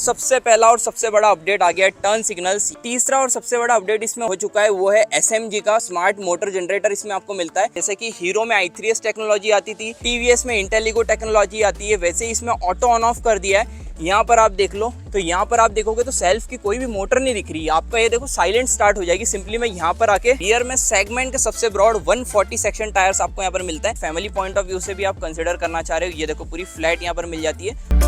सबसे पहला और सबसे बड़ा अपडेट आ गया है टर्न सिग्नल्स। तीसरा और सबसे बड़ा अपडेट इसमें हो चुका है वो है SMG का स्मार्ट मोटर जनरेटर इसमें आपको मिलता है। जैसे कि हीरो में i3s टेक्नोलॉजी आती थी, TVS में इंटेलिगो टेक्नोलॉजी आती है, वैसे ही इसमें ऑटो ऑन ऑफ कर दिया है। यहाँ पर आप देख लो तो यहाँ पर आप देखोगे तो सेल्फ की कोई भी मोटर नहीं दिख रही है आपका, ये देखो साइलेंट स्टार्ट हो जाएगी सिंपली। मैं यहाँ पर आके रियर में सेगमेंट के सबसे ब्रॉड 140 सेक्शन टायर्स आपको यहाँ पर मिलता है। फैमिली पॉइंट ऑफ व्यू से भी आप कंसिडर करना चाह रहे हो, ये देखो पूरी फ्लैट यहाँ पर मिल जाती है।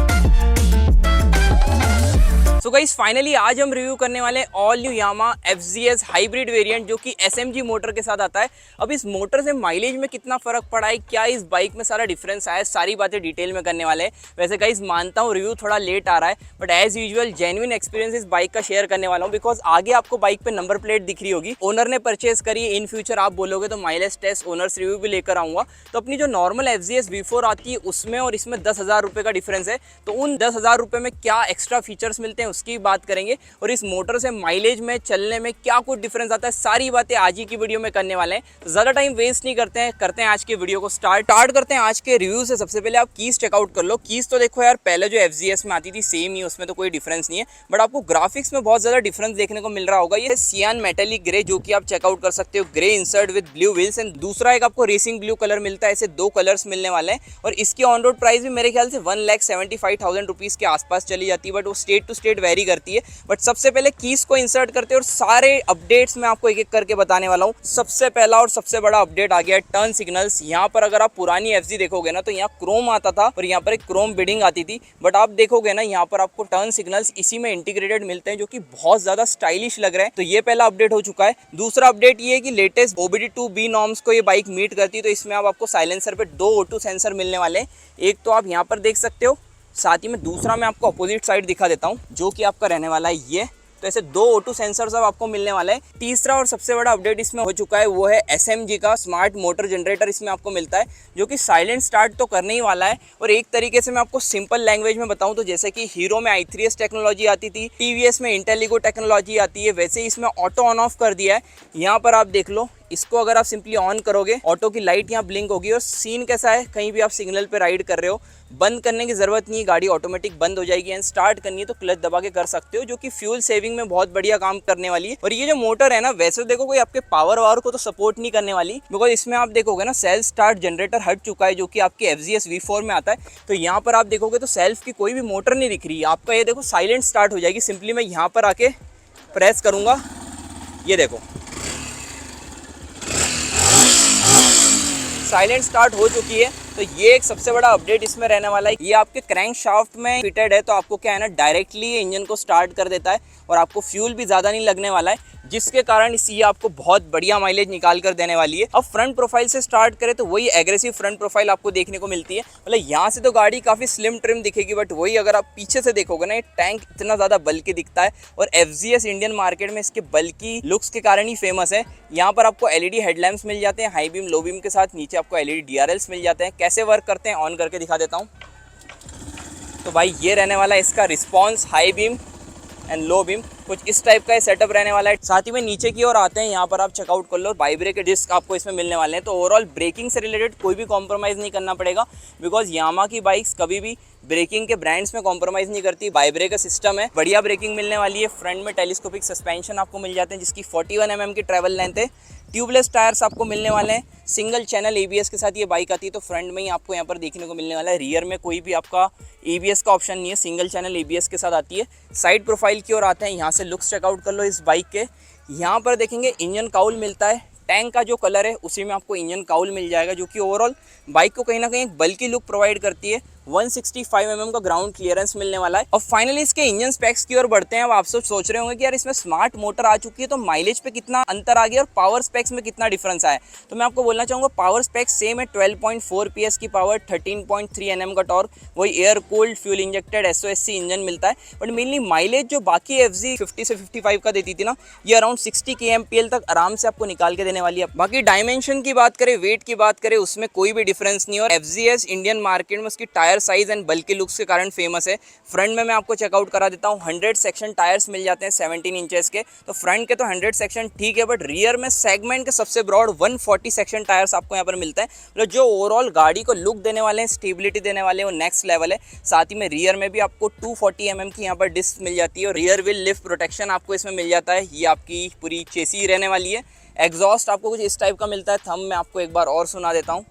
सो गाइस फाइनली आज हम रिव्यू करने वाले ऑल न्यू यामा FZS हाइब्रिड वेरिएंट जो कि SMG मोटर के साथ आता है। अब इस मोटर से माइलेज में कितना फर्क पड़ा है, क्या इस बाइक में सारा डिफरेंस आया है, सारी बातें डिटेल में करने वाले हैं। वैसे गाइस मानता हूँ रिव्यू थोड़ा लेट आ रहा है, but as usual genuine experience इस बाइक का शेयर करने वाला हूँ। बिकॉज आगे आपको बाइक पे नंबर प्लेट दिख रही होगी, ओनर ने परचेज करी, इन फ्यूचर आप बोलोगे तो माइलेज टेस्ट ओनर्स रिव्यू भी लेकर आऊंगा। तो अपनी जो नॉर्मल FZS V4 आती है उसमें और इसमें 10,000 रुपये का डिफरेंस है। तो उन 10,000 रुपये में क्या एक्स्ट्रा फीचर्स मिलते हैं उसकी बात करेंगे, और इस मोटर से माइलेज में चलने में क्या कुछ डिफरेंस आता है, सारी बातें आज ही की वीडियो में करने वाले हैं। तो ज्यादा टाइम वेस्ट नहीं करते हैं आज के वीडियो को स्टार्ट करते हैं आज के रिव्यू से। सबसे पहले आप कीज चेकआउट कर लो। कीज तो देखो यार पहले जो FZS में आती थी सेम ही, उसमें तो कोई डिफरेंस नहीं है, बट आपको ग्राफिक्स में बहुत ज्यादा डिफरेंस देखने को मिल रहा होगा। ये सियान मेटेलिक ग्रे जो कि आप चेकआउट कर सकते हो, grey insert with blue wheels, and दूसरा एक आपको रेसिंग ब्लू कलर मिलता है। ऐसे दो कलर्स मिलने वाले हैं, और इसकी ऑन रोड प्राइस भी मेरे ख्याल से 1,75,000 रुपीज के आसपास चली जाती है, बट वो स्टेट टू स्टेट वेरी करती है। बट सबसे पहले कीज को इंसर्ट करते हैं और सारे अपडेट्स मैं आपको एक एक करके बताने वाला हूँ। सबसे पहला और सबसे बड़ा अपडेट आ गया है टर्न सिग्नल्स। यहाँ पर अगर आप पुरानी FZ देखोगे ना तो यहाँ क्रोम आता था और यहाँ पर एक क्रोम बिडिंग आती थी, बट आप देखोगे ना यहाँ पर आपको टर्न सिग्नल्स इसी में इंटीग्रेटेड मिलते हैं, जो कि बहुत ज्यादा स्टाइलिश लग रहा है। तो ये पहला अपडेट हो चुका है। दूसरा अपडेट ये है कि लेटेस्ट OBD2B नॉर्म्स को ये बाइक मीट करती है। तो इसमें अब आपको साइलेंसर पे 2 O2 सेंसर मिलने वाले हैं, एक तो आप यहाँ पर देख सकते हो, साथ ही में दूसरा मैं आपको अपोजिट साइड दिखा देता हूँ जो कि आपका रहने वाला है ये। तो ऐसे 2 O2 सेंसर्स अब आपको मिलने वाले हैं। तीसरा और सबसे बड़ा अपडेट इसमें हो चुका है वो है SMG का स्मार्ट मोटर जनरेटर इसमें आपको मिलता है, जो कि साइलेंट स्टार्ट तो करने ही वाला है। और एक तरीके से मैं आपको सिंपल लैंग्वेज में बताऊं तो जैसे कि हीरो में i3s टेक्नोलॉजी आती थी, TVS में इंटेलिगो टेक्नोलॉजी आती है, वैसे ही इसमें ऑटो ऑन ऑफ कर दिया है। यहाँ पर आप देख लो, इसको अगर आप सिंपली ऑन करोगे ऑटो की लाइट यहाँ ब्लिंक होगी। और सीन कैसा है, कहीं भी आप सिग्नल पे राइड कर रहे हो, बंद करने की जरूरत नहीं है, गाड़ी ऑटोमेटिक बंद हो जाएगी। एंड स्टार्ट करनी है तो क्लच दबा के कर सकते हो, जो कि फ्यूल सेविंग में बहुत बढ़िया काम करने वाली है। और ये जो मोटर है ना, वैसे देखो कोई आपके पावर वावर को तो सपोर्ट नहीं करने वाली, बिकॉज इसमें आप देखोगे ना सेल्फ स्टार्ट जनरेटर हट चुका है, जो कि आपके FZS V4 में आता है। तो यहाँ पर आप देखोगे तो सेल्फ की कोई भी मोटर नहीं दिख रही है आपका, ये देखो साइलेंट स्टार्ट हो जाएगी सिंपली। मैं यहाँ पर आके प्रेस करूंगा, ये देखो साइलेंट स्टार्ट हो चुकी है। तो ये एक सबसे बड़ा अपडेट इसमें रहने वाला है। ये आपके क्रैंक शाफ्ट में फिटेड है, तो आपको क्या है ना, डायरेक्टली इंजन को स्टार्ट कर देता है और आपको फ्यूल भी ज़्यादा नहीं लगने वाला है, जिसके कारण ये आपको बहुत बढ़िया माइलेज निकाल कर देने वाली है। अब फ्रंट प्रोफाइल से स्टार्ट करें तो वही एग्रेसिव फ्रंट प्रोफाइल आपको देखने को मिलती है। मतलब यहाँ से तो गाड़ी काफ़ी स्लिम ट्रिम दिखेगी, बट वही अगर आप पीछे से देखोगे ना, ये टैंक इतना ज़्यादा बल्कि दिखता है। और FZS इंडियन मार्केट में इसके बल्कि लुक्स के कारण ही फेमस है। यहाँ पर आपको LED हेडलैम्प्स मिल जाते हैं, हाई बीम लो बीम के साथ। नीचे आपको LED DRLs मिल जाते हैं। कैसे वर्क करते हैं ऑन करके दिखा देता हूँ। तो भाई ये रहने वाला है इसका response, high beam and low beam, कुछ इस टाइप का सेटअप रहने वाला है। साथ ही में नीचे की ओर आते हैं, यहाँ पर आप चेकआउट कर लो, बाइब्रेक के डिस्क आपको इसमें मिलने वाले हैं। तो ओवरऑल ब्रेकिंग से रिलेटेड कोई भी कॉम्प्रोमाइज़ नहीं करना पड़ेगा, बिकॉज यामा की बाइक्स कभी भी ब्रेकिंग के ब्रांड्स में कॉम्प्रोमाइज़ नहीं करती। बाइब्रेक का सिस्टम है, बढ़िया ब्रेकिंग मिलने वाली है। फ्रंट में टेलीस्कोपिक सस्पेंशन आपको मिल जाते हैं, जिसकी 41 mm की ट्रैवल लेंथ है। ट्यूबलेस टायर्स आपको मिलने वाले हैं। सिंगल चैनल ABS के साथ ये बाइक आती है, तो फ्रंट में ही आपको यहाँ पर देखने को मिलने वाला है। रियर में कोई भी आपका ABS का ऑप्शन नहीं है, सिंगल चैनल ABS के साथ आती है। साइड प्रोफाइल की ओर आते हैं, यहाँ से लुक्स चेकआउट कर लो इस बाइक के। यहाँ पर देखेंगे इंजन काउल मिलता है, टैंक का जो कलर है उसी में आपको इंजन काउल मिल जाएगा, जो कि ओवरऑल बाइक को कहीं ना कहीं एक बल्कि लुक प्रोवाइड करती है। 165 mm का ग्राउंड क्लियरेंस मिलने वाला है। और फाइनली इसके इंजन स्पेक्स की ओर बढ़ते हैं। अब आप सब सोच रहे होंगे कि यार इसमें स्मार्ट मोटर आ चुकी है तो माइलेज पे कितना अंतर आ गया और पावर स्पेक्स में कितना डिफरेंस आया। तो मैं आपको बोलना चाहूँगा पावर स्पेक्स सेम है, 12.4 PS की पावर, 13.3 Nm का टॉर्क, वही air cooled fuel injected SOSC engine मिलता है। बट मेनली माइलेज जो बाकी FZ 50 से 55 का देती थी ना, ये अराउंड 60 kmpl तक आराम से आपको निकाल के देने वाली है। बाकी डायमेंशन की बात करें, वेट की बात करें, उसमें कोई भी डिफरेंस नहीं है। और FZS इंडियन मार्केट में उसकी टायर साइज एंड बल्कि लुक्स के कारण फेमस है। फ्रंट में मैं आपको चेकआउट करा देता हूँ, 100 सेक्शन टायर्स मिल जाते हैं 17 इंचेस के। तो फ्रंट के तो 100 सेक्शन ठीक है, बट रियर में सेगमेंट के सबसे ब्रॉड 140 सेक्शन टायर्स आपको यहाँ पर मिलता है। मतलब जो ओवरऑल गाड़ी को लुक देने वाले हैं, स्टेबिलिटी देने वाले हैं, वो नेक्स्ट लेवल है। साथ ही में रियर में भी आपको 240 mm की यहाँ पर डिस्क मिल जाती है और रियर व्हील लिफ्ट प्रोटेक्शन आपको इसमें मिल जाता है। ये आपकी पूरी चेसी रहने वाली है। एग्जॉस्ट आपको कुछ इस टाइप का मिलता है, थंब मैं आपको एक बार और सुना देता हूँ।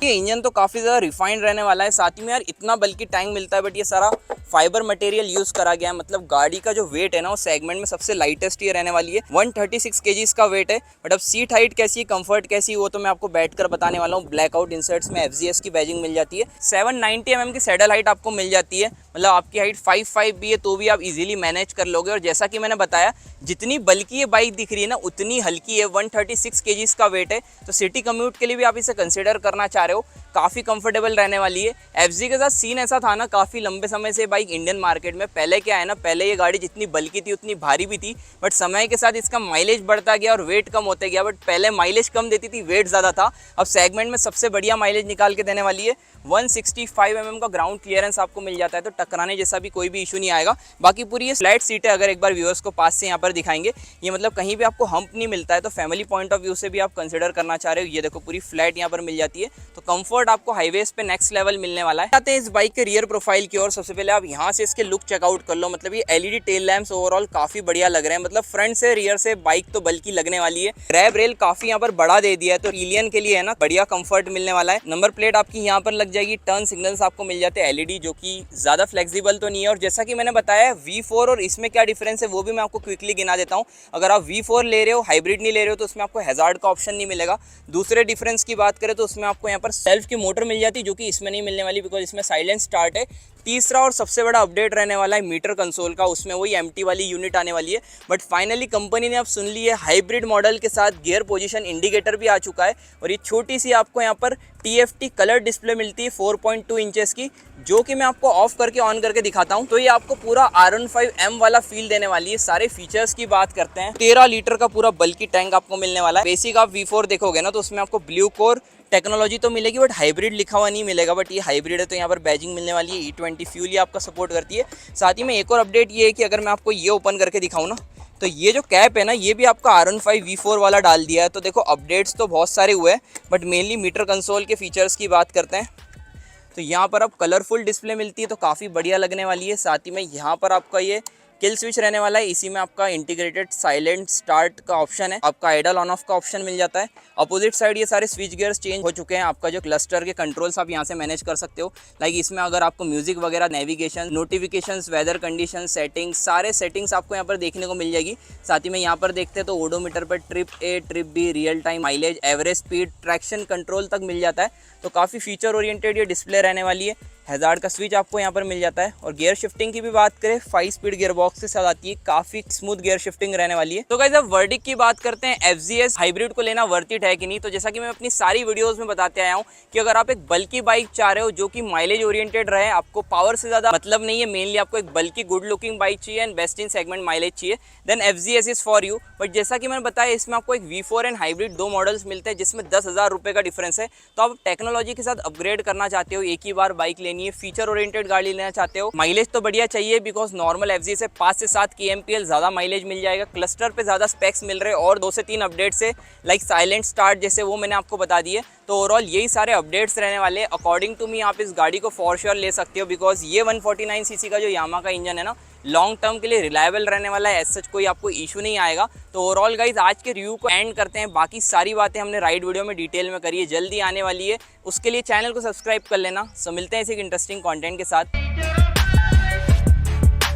ये इंजन तो काफ़ी ज़्यादा रिफाइंड रहने वाला है। साथ ही में यार इतना बल्कि टैंक मिलता है, बट ये सारा फाइबर मटेरियल यूज़ करा गया है। मतलब गाड़ी का जो वेट है ना, वो सेगमेंट में सबसे लाइटेस्ट ये रहने वाली है। 136 kg का वेट है। बट अब सीट हाइट कैसी है, कंफर्ट कैसी है, वो तो मैं आपको बैठकर बताने वाला हूँ। ब्लैकआउट इंसर्ट्स में FZS की बैजिंग मिल जाती है। 790 mm की सैडल हाइट आपको मिल जाती है। मतलब आपकी हाइट 5'5" भी है तो भी आप इजीली मैनेज कर लोगे। और जैसा कि मैंने बताया, जितनी बल्कि ये बाइक दिख रही है ना, उतनी हल्की है। 136 kg का वेट है, तो सिटी कम्यूट के लिए भी आप इसे कंसिडर करना चाह रहे हो, काफ़ी कंफर्टेबल रहने वाली है। FZ के साथ सीन ऐसा था ना, काफ़ी लंबे समय से बाइक इंडियन मार्केट में, पहले क्या है ना, पहले ये गाड़ी जितनी बल्कि थी उतनी भारी भी थी, बट समय के साथ इसका माइलेज बढ़ता गया और वेट कम होते गया। बट पहले माइलेज कम देती थी, वेट ज़्यादा था। अब सेगमेंट में सबसे बढ़िया माइलेज निकाल के देने वाली है। 165 mm का ग्राउंड क्लियरेंस आपको मिल जाता है, तो टकराने जैसा भी कोई भी इशू नहीं आएगा। बाकी पूरी ये फ्लैट सीट है। अगर एक बार व्यूअर्स को पास से यहाँ पर दिखाएंगे, ये मतलब कहीं भी आपको हम्प नहीं मिलता है। तो फैमिली पॉइंट ऑफ व्यू से भी आप कंसिडर करना चाह रहे हो, ये देखो पूरी फ्लैट यहाँ पर मिल जाती है। तो कंफर्ट आपको हाईवेज पे नेक्स्ट लेवल मिलने वाला है। आते हैं इस बाइक के रियर प्रोफाइल की ओर। सबसे पहले आप यहाँ से इसके लुक चेकआउट कर लो। मतलब ये LED टेल लैंप्स ओवरऑल काफी बढ़िया लग रहे हैं। मतलब फ्रंट से रियर से बाइक तो बल्कि लगने वाली है। ग्रैब रेल काफी यहाँ पर बड़ा दे दिया है, तो एलियन के लिए है ना, बढ़िया कंफर्ट मिलने वाला है। नंबर प्लेट आपकी यहाँ पर लग जाएगी। टर्न सिग्नल्स आपको मिल जाते हैं LED, जो कि ज्यादा फ्लेक्सिबल तो नहीं है। और जैसा कि मैंने बताया, V4 और इसमें क्या डिफरेंस है वो भी मैं आपको क्विकली गिना देता हूँ। अगर आप V4 ले रहे हो, हाइब्रिड नहीं ले रहे हो, तो उसमें आपको हैजार्ड का ऑप्शन नहीं मिलेगा। दूसरे डिफरेंस की बात करें तो उसमें आपको यहाँ पर सेल्फ की मोटर मिल जाती है, जो कि इसमें नहीं मिलने वाली, बिकॉज इसमें साइलेंट स्टार्ट है। तीसरा और सबसे बड़ा अपडेट रहने वाला है मीटर कंसोल का, उसमें वही एम्प्टी वाली यूनिट आने वाली है। बट फाइनली कंपनी ने अब सुन ली है, हाइब्रिड मॉडल के साथ गियर पोजीशन इंडिकेटर भी आ चुका है। और ये छोटी सी आपको यहाँ पर TFT कलर डिस्प्ले मिलती है 4.2 इंचेस की, जो कि मैं आपको ऑफ करके ऑन करके दिखाता हूँ। तो ये आपको पूरा R15M वाला फील देने वाली है। सारे फीचर्स की बात करते हैं, 13 लीटर का पूरा बल्कि टैंक आपको मिलने वाला है। बेसिक आप V4 देखोगे ना, तो उसमें आपको ब्लू कोर टेक्नोलॉजी तो मिलेगी, बट हाइब्रिड लिखा हुआ नहीं मिलेगा। बट ये हाइब्रिड है, तो यहाँ पर बैजिंग मिलने वाली है। E20 फ्यूल ये आपका सपोर्ट करती है। साथ ही में एक और अपडेट ये है कि अगर मैं आपको ये ओपन करके दिखाऊँ ना, तो ये जो कैप है ना, ये भी आपका R15 V4 वाला डाल दिया है। तो देखो अपडेट्स तो बहुत सारे हुए हैं, बट मेनली मीटर कंसोल के फीचर्स की बात करते हैं। तो यहाँ पर अब कलरफुल डिस्प्ले मिलती है, तो काफ़ी बढ़िया लगने वाली है। साथ ही में यहाँ पर आपका ये किल स्विच रहने वाला है। इसी में आपका इंटीग्रेटेड साइलेंट स्टार्ट का ऑप्शन है, आपका आइडल ऑन ऑफ का ऑप्शन मिल जाता है। अपोजिट साइड ये सारे स्विच गियर्स चेंज हो चुके हैं। आपका जो क्लस्टर के कंट्रोल्स आप यहाँ से मैनेज कर सकते हो। लाइक इसमें अगर आपको म्यूजिक वगैरह, navigation, notifications, weather condition, settings, सारे सेटिंग्स आपको यहाँ पर देखने को मिल जाएगी। साथ ही में यहाँ पर देखते हैं तो ओडोमीटर पर trip A, trip B, real time mileage, average speed, traction control तक मिल जाता है। तो काफ़ी फीचर ओरिएंटेड ये डिस्प्ले रहने वाली है। हैजार्ड का स्विच आपको यहाँ पर मिल जाता है। और गियर शिफ्टिंग की भी बात करें, 5 स्पीड गियर बॉक्स के साथ आती है, काफी स्मूथ गियर शिफ्टिंग रहने वाली है। तो गाइस अब वर्डिक्ट की बात करते हैं, FZS हाइब्रिड को लेना वर्थ इट है कि नहीं। तो जैसा कि मैं अपनी सारी वीडियोस में बताते आया हूँ कि अगर आप एक बल्कि बाइक चाह रहे हो जो कि माइलेज ओरिएंटेड रहे, आपको पावर से ज्यादा मतलब नहीं है, मेनली आपको एक बल्कि गुड लुकिंग बाइक चाहिए and best in segment mileage चाहिए, then FZS is for you. But जैसा कि मैंने बताया, इसमें आपको एक V4 एंड हाइब्रिड 2 मॉडल्स मिलते हैं, जिसमें 10,000 रुपये का डिफरेंस है। तो आप टेक्नोलॉजी के साथ अपग्रेड करना चाहते हो, एक ही बार बाइक लेनी है, फीचर ओरिएंटेड गाड़ी लेना चाहते हो, माइलेज तो बढ़िया चाहिए, बिकॉज नॉर्मल FZ से 5 से 7 kmpl ज्यादा माइलेज मिल जाएगा। क्लस्टर पे ज्यादा स्पेक्स मिल रहे हैं और 2 से 3 अपडेट से, लाइक साइलेंट स्टार्ट जैसे, वो मैंने आपको बता दिए। तो ओवरऑल यही सारे अपडेट्स रहने वाले। अकॉर्डिंग टू मी आप इस गाड़ी को फॉर श्योर ले सकते हो, बिकॉज ये 149 cc का जो यामा का इंजन है ना, लॉन्ग टर्म के लिए रिलायबल रहने वाला है। एज सच कोई आपको इशू नहीं आएगा। तो ओवरऑल गाइज आज के रिव्यू को एंड करते हैं। बाकी सारी बातें हमने राइड वीडियो में डिटेल में करी है, जल्दी आने वाली है, उसके लिए चैनल को सब्सक्राइब कर लेना। सो मिलते हैं इसी इंटरेस्टिंग कंटेंट के साथ।